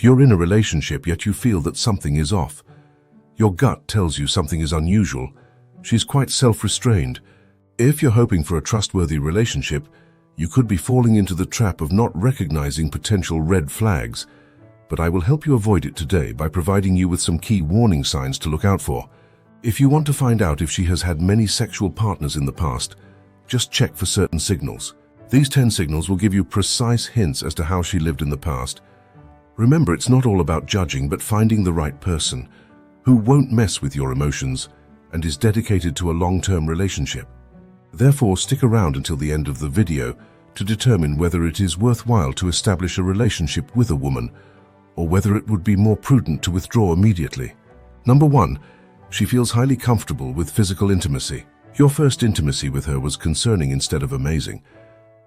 You're in a relationship, yet you feel that something is off. Your gut tells you something is unusual. She's quite self-restrained. If you're hoping for a trustworthy relationship, you could be falling into the trap of not recognizing potential red flags. But I will help you avoid it today by providing you with some key warning signs to look out for. If you want to find out if she has had many sexual partners in the past, just check for certain signals. These 10 signals will give you precise hints as to how she lived in the past. Remember, it's not all about judging, but finding the right person who won't mess with your emotions and is dedicated to a long-term relationship. Therefore, stick around until the end of the video to determine whether it is worthwhile to establish a relationship with a woman, or whether it would be more prudent to withdraw immediately. Number 1. She feels highly comfortable with physical intimacy. Your first intimacy with her was concerning instead of amazing.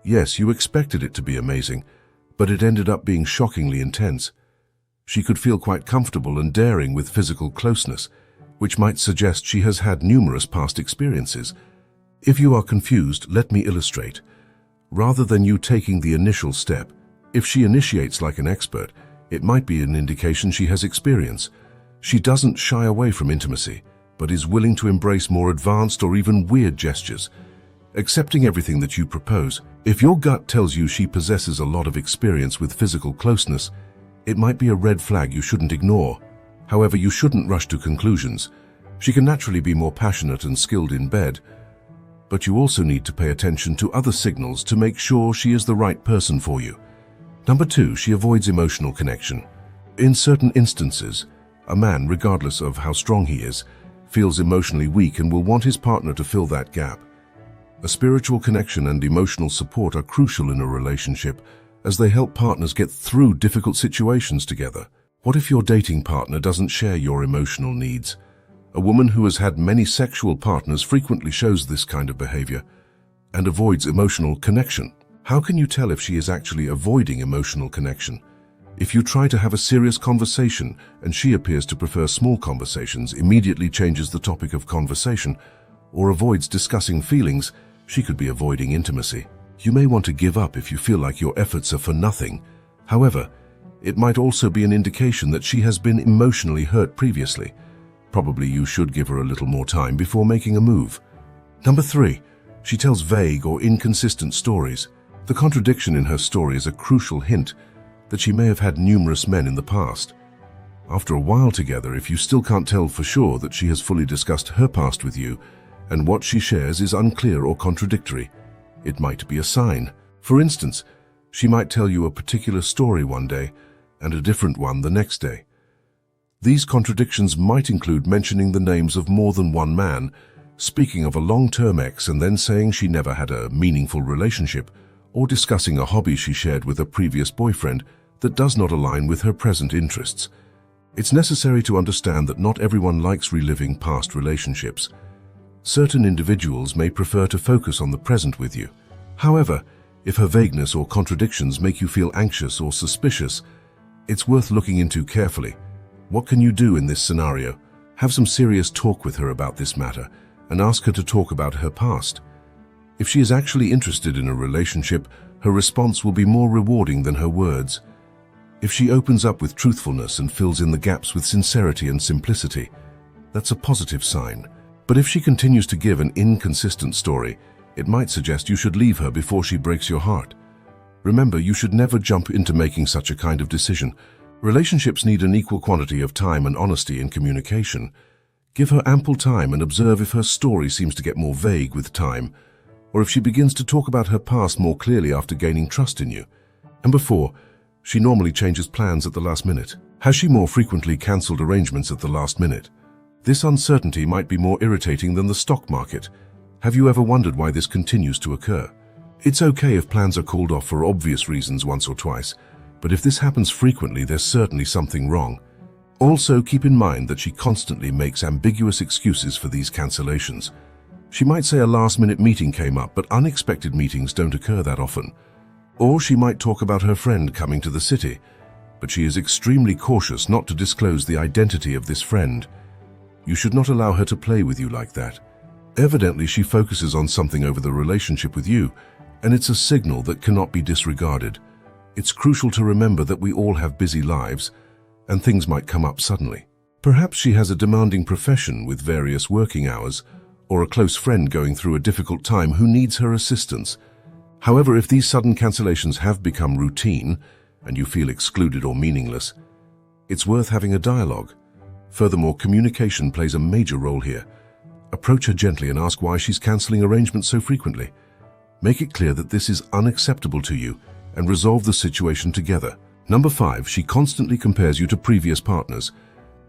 Yes, you expected it to be amazing, but it ended up being shockingly intense. She could feel quite comfortable and daring with physical closeness, which might suggest she has had numerous past experiences. If you are confused, let me illustrate. Rather than you taking the initial step, if she initiates like an expert, it might be an indication she has experience. She doesn't shy away from intimacy, but is willing to embrace more advanced or even weird gestures, accepting everything that you propose. If your gut tells you she possesses a lot of experience with physical closeness, it might be a red flag you shouldn't ignore. However, you shouldn't rush to conclusions. She can naturally be more passionate and skilled in bed, but you also need to pay attention to other signals to make sure she is the right person for you. Number 2, she avoids emotional connection. In certain instances, a man, regardless of how strong he is, feels emotionally weak and will want his partner to fill that gap. A spiritual connection and emotional support are crucial in a relationship, as they help partners get through difficult situations together. What if your dating partner doesn't share your emotional needs? A woman who has had many sexual partners frequently shows this kind of behavior and avoids emotional connection. How can you tell if she is actually avoiding emotional connection? If you try to have a serious conversation and she appears to prefer small conversations, immediately changes the topic of conversation, or avoids discussing feelings, she could be avoiding intimacy. You may want to give up if you feel like your efforts are for nothing. However, it might also be an indication that she has been emotionally hurt previously. Probably you should give her a little more time before making a move. Number 3, she tells vague or inconsistent stories. The contradiction in her story is a crucial hint that she may have had numerous men in the past. After a while together, if you still can't tell for sure that she has fully discussed her past with you, and what she shares is unclear or contradictory, it might be a sign. For instance, she might tell you a particular story one day and a different one the next day. These contradictions might include mentioning the names of more than one man, speaking of a long-term ex and then saying she never had a meaningful relationship, or discussing a hobby she shared with a previous boyfriend that does not align with her present interests. It's necessary to understand that not everyone likes reliving past relationships. Certain individuals may prefer to focus on the present with you. However, if her vagueness or contradictions make you feel anxious or suspicious, it's worth looking into carefully. What can you do in this scenario? Have some serious talk with her about this matter and ask her to talk about her past. If she is actually interested in a relationship, her response will be more rewarding than her words. If she opens up with truthfulness and fills in the gaps with sincerity and simplicity, that's a positive sign. But if she continues to give an inconsistent story, it might suggest you should leave her before she breaks your heart. Remember, you should never jump into making such a kind of decision. Relationships need an equal quantity of time and honesty in communication. Give her ample time and observe if her story seems to get more vague with time, or if she begins to talk about her past more clearly after gaining trust in you. And before, she normally changes plans at the last minute. Has she more frequently cancelled arrangements at the last minute? This uncertainty might be more irritating than the stock market. Have you ever wondered why this continues to occur? It's okay if plans are called off for obvious reasons once or twice, but if this happens frequently, there's certainly something wrong. Also, keep in mind that she constantly makes ambiguous excuses for these cancellations. She might say a last-minute meeting came up, but unexpected meetings don't occur that often. Or she might talk about her friend coming to the city, but she is extremely cautious not to disclose the identity of this friend. You should not allow her to play with you like that. Evidently, she focuses on something over the relationship with you, and it's a signal that cannot be disregarded. It's crucial to remember that we all have busy lives, and things might come up suddenly. Perhaps she has a demanding profession with various working hours, or a close friend going through a difficult time who needs her assistance. However, if these sudden cancellations have become routine, and you feel excluded or meaningless, it's worth having a dialogue. Furthermore, communication plays a major role here. Approach her gently and ask why she's cancelling arrangements so frequently. Make it clear that this is unacceptable to you and resolve the situation together. Number 5, she constantly compares you to previous partners.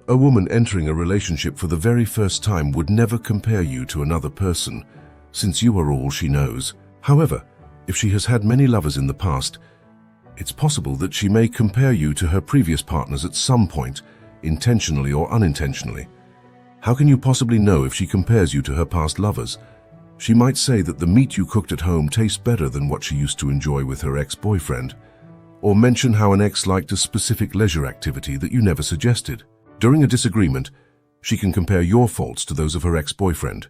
A woman entering a relationship for the very first time would never compare you to another person, since you are all she knows. However, if she has had many lovers in the past, it's possible that she may compare you to her previous partners at some point, intentionally or unintentionally. How can you possibly know if she compares you to her past lovers? She might say that the meat you cooked at home tastes better than what she used to enjoy with her ex-boyfriend, or mention how an ex liked a specific leisure activity that you never suggested. During a disagreement, she can compare your faults to those of her ex-boyfriend.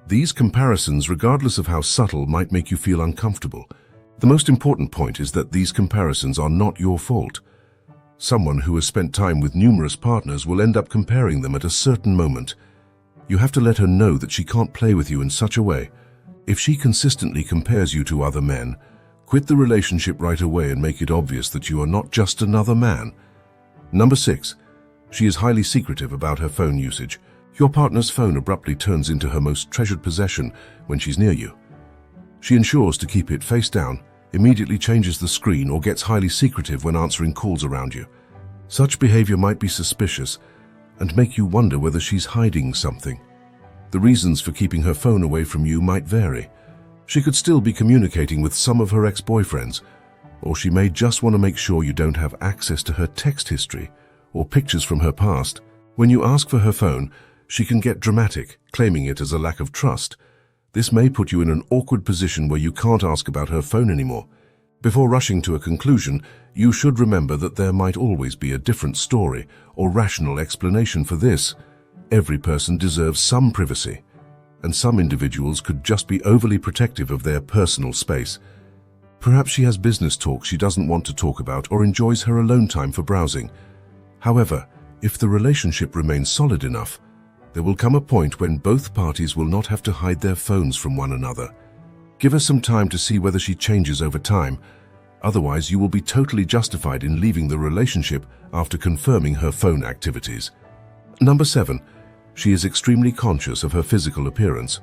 These comparisons, regardless of how subtle, might make you feel uncomfortable. The most important point is that these comparisons are not your fault. Someone who has spent time with numerous partners will end up comparing them at a certain moment. You have to let her know that she can't play with you in such a way. If she consistently compares you to other men, quit the relationship right away and make it obvious that you are not just another man. Number 6. She is highly secretive about her phone usage. Your partner's phone abruptly turns into her most treasured possession when she's near you. She ensures to keep it face down, immediately changes the screen, or gets highly secretive when answering calls around you. Such behavior might be suspicious and make you wonder whether she's hiding something. The reasons for keeping her phone away from you might vary. She could still be communicating with some of her ex-boyfriends, or she may just want to make sure you don't have access to her text history or pictures from her past. When you ask for her phone, she can get dramatic, claiming it as a lack of trust. This may put you in an awkward position where you can't ask about her phone anymore. Before rushing to a conclusion, you should remember that there might always be a different story or rational explanation for this. Every person deserves some privacy, and some individuals could just be overly protective of their personal space. Perhaps she has business talk she doesn't want to talk about or enjoys her alone time for browsing. However, if the relationship remains solid enough, there will come a point when both parties will not have to hide their phones from one another. Give her some time to see whether she changes over time. Otherwise, you will be totally justified in leaving the relationship after confirming her phone activities. Number 7. She is extremely conscious of her physical appearance.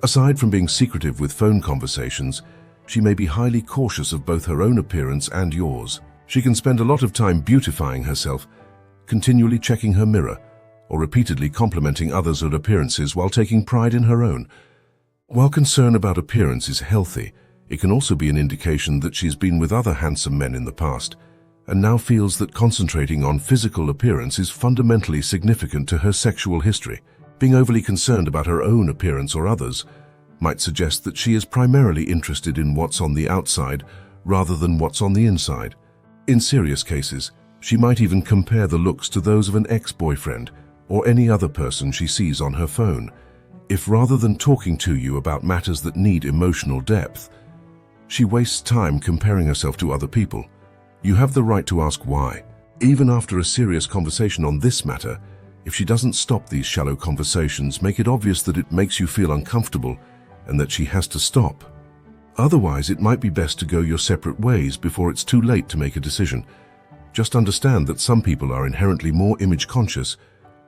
Aside from being secretive with phone conversations, she may be highly cautious of both her own appearance and yours. She can spend a lot of time beautifying herself, continually checking her mirror, or repeatedly complimenting others' appearances while taking pride in her own. While concern about appearance is healthy, it can also be an indication that she's been with other handsome men in the past, and now feels that concentrating on physical appearance is fundamentally significant to her sexual history. Being overly concerned about her own appearance or others might suggest that she is primarily interested in what's on the outside rather than what's on the inside. In serious cases, she might even compare the looks to those of an ex-boyfriend or any other person she sees on her phone. If rather than talking to you about matters that need emotional depth, she wastes time comparing herself to other people, you have the right to ask why. Even after a serious conversation on this matter, if she doesn't stop these shallow conversations, make it obvious that it makes you feel uncomfortable and that she has to stop. Otherwise, it might be best to go your separate ways before it's too late to make a decision. Just understand that some people are inherently more image conscious.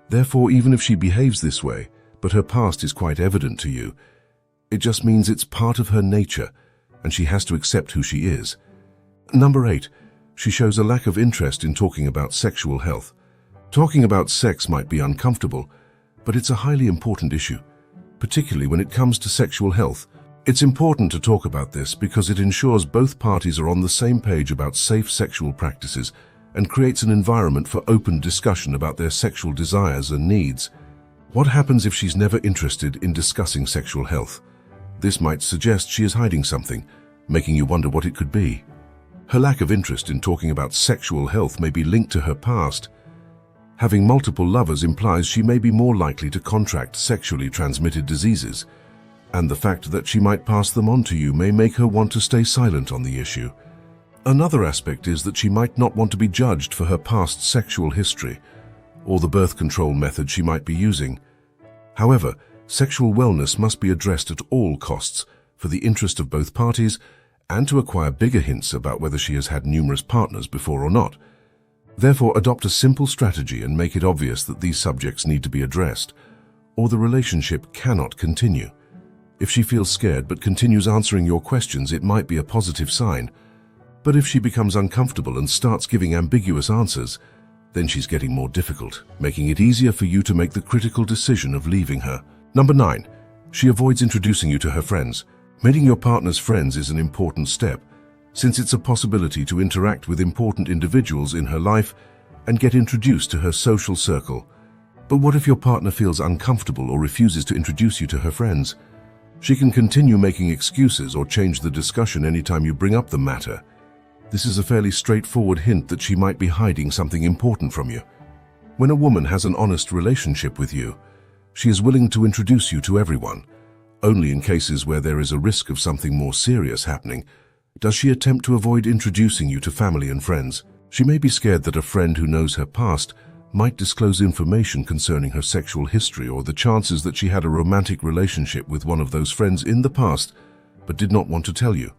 Therefore, even if she behaves this way, but her past is quite evident to you, it just means it's part of her nature, and she has to accept who she is. Number 8. She shows a lack of interest in talking about sexual health. Talking about sex might be uncomfortable, but it's a highly important issue, particularly when it comes to sexual health. It's important to talk about this because it ensures both parties are on the same page about safe sexual practices and creates an environment for open discussion about their sexual desires and needs. What happens if she's never interested in discussing sexual health? This might suggest she is hiding something, making you wonder what it could be. Her lack of interest in talking about sexual health may be linked to her past. Having multiple lovers implies she may be more likely to contract sexually transmitted diseases, and the fact that she might pass them on to you may make her want to stay silent on the issue. Another aspect is that she might not want to be judged for her past sexual history or the birth control method she might be using. However, sexual wellness must be addressed at all costs for the interest of both parties and to acquire bigger hints about whether she has had numerous partners before or not. Therefore, adopt a simple strategy and make it obvious that these subjects need to be addressed, or the relationship cannot continue. If she feels scared but continues answering your questions, it might be a positive sign. But if she becomes uncomfortable and starts giving ambiguous answers, then she's getting more difficult, making it easier for you to make the critical decision of leaving her. Number 9. She avoids introducing you to her friends. Meeting your partner's friends is an important step, since it's a possibility to interact with important individuals in her life and get introduced to her social circle. But what if your partner feels uncomfortable or refuses to introduce you to her friends? She can continue making excuses or change the discussion anytime you bring up the matter. This is a fairly straightforward hint that she might be hiding something important from you. When a woman has an honest relationship with you, she is willing to introduce you to everyone. Only in cases where there is a risk of something more serious happening does she attempt to avoid introducing you to family and friends. She may be scared that a friend who knows her past might disclose information concerning her sexual history or the chances that she had a romantic relationship with one of those friends in the past but did not want to tell you.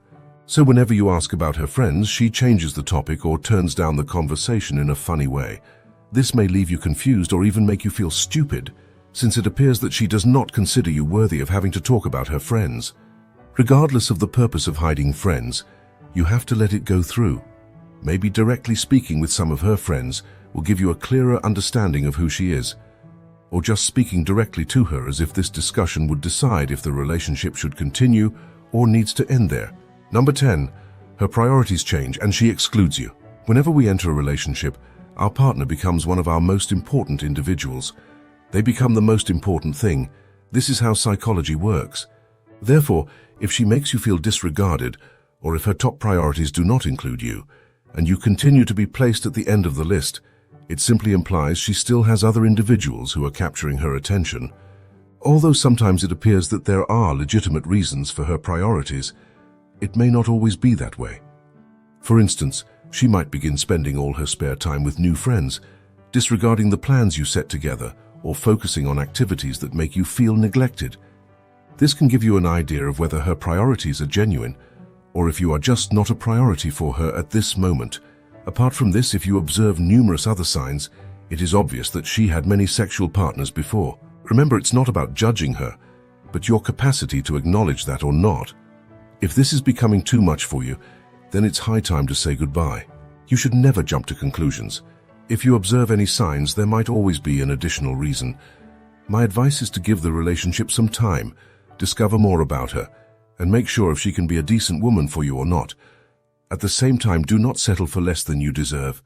So whenever you ask about her friends, she changes the topic or turns down the conversation in a funny way. This may leave you confused or even make you feel stupid, since it appears that she does not consider you worthy of having to talk about her friends. Regardless of the purpose of hiding friends, you have to let it go through. Maybe directly speaking with some of her friends will give you a clearer understanding of who she is, or just speaking directly to her as if this discussion would decide if the relationship should continue or needs to end there. Number 10. Her priorities change and she excludes you. Whenever we enter a relationship, our partner becomes one of our most important individuals. They become the most important thing. This is how psychology works. Therefore, if she makes you feel disregarded, or if her top priorities do not include you, and you continue to be placed at the end of the list, it simply implies she still has other individuals who are capturing her attention. Although sometimes it appears that there are legitimate reasons for her priorities, it may not always be that way. For instance, she might begin spending all her spare time with new friends, disregarding the plans you set together, or focusing on activities that make you feel neglected. This can give you an idea of whether her priorities are genuine, or if you are just not a priority for her at this moment. Apart from this, if you observe numerous other signs, it is obvious that she had many sexual partners before. Remember, it's not about judging her, but your capacity to acknowledge that or not. If this is becoming too much for you, then it's high time to say goodbye. You should never jump to conclusions. If you observe any signs, there might always be an additional reason. My advice is to give the relationship some time, discover more about her, and make sure if she can be a decent woman for you or not. At the same time, do not settle for less than you deserve.